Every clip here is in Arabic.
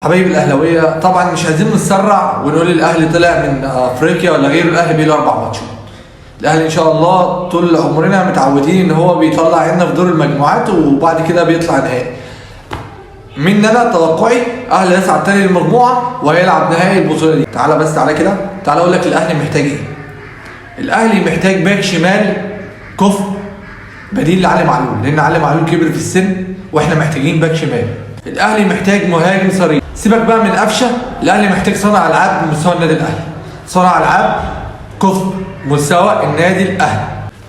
حبايبي الاهلاويه، طبعا مش عايزين نتسرع ونقول الاهلي طلع من افريقيا ولا غيره. الاهلي بيه له 4 ماتشات. الاهلي ان شاء الله طول عمرنا متعودين ان هو بيطلع عنا في دور المجموعات وبعد كده بيطلع نهائي. من انا توقعي الاهلي هيصعد تاني للمجموعه وهيلعب نهائي البطوله دي. تعالى بس تعالى كده، تعالى اقول لك الاهلي محتاج ايه. الاهلي محتاج باك شمال كفء بديل لعلي معلول، لان علي معلول كبر في السن واحنا محتاجين باك شمال. الاهلي محتاج مهاجم صريح، سيبك بقى من قفشه. الاهلي محتاج صانع العاب بمستوى النادي الاهلي، صانع العاب كفء مستوى النادي الاهلي.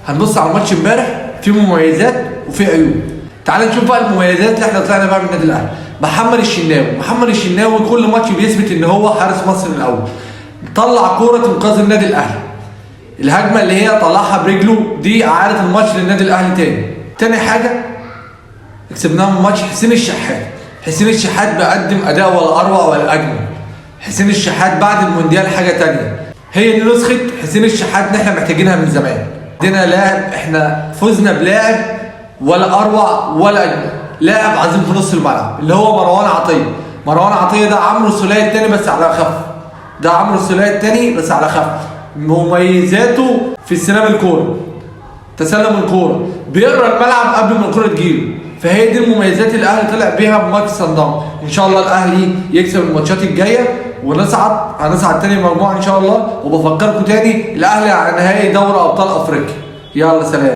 هنبص على الماتش امبارح، فيه مميزات وفيه عيوب. تعال نشوف بقى المميزات اللي احنا طلعنا بقى من النادي الاهلي. محمد الشناوي كل ماتش بيثبت ان هو حارس مصر الاول. طلع كوره انقاذ النادي الاهلي، الهجمه اللي هي طلعها برجله دي عادت الماتش للنادي الاهلي. تاني حاجه كسبناها من ماتش حسين الشحات بيقدم اداء ولا اروع ولا اجمل. حسين الشحات بعد المونديال حاجه تانية، هي دي نسخه حسين الشحات اللي احنا محتاجينها من زمان. عندنا لاعب، احنا فزنا بلاعب ولا اروع ولا اجمل، لاعب عظيم في نص الملعب اللي هو مروان عطيه. ده عمرو السولية الثاني بس على خف. مميزاته في استلام الكوره، تسلم الكوره، بيقرا الملعب قبل ما الكوره تجيله. فهي دي المميزات اللي الاهلي طلع بيها بماتش صن داونز. ان شاء الله الاهلي يكسب الماتشات الجايه هنصعد تاني المجموعه ان شاء الله. وبفكركم تاني الاهلي على نهائي دوري ابطال افريقيا. يلا سلام.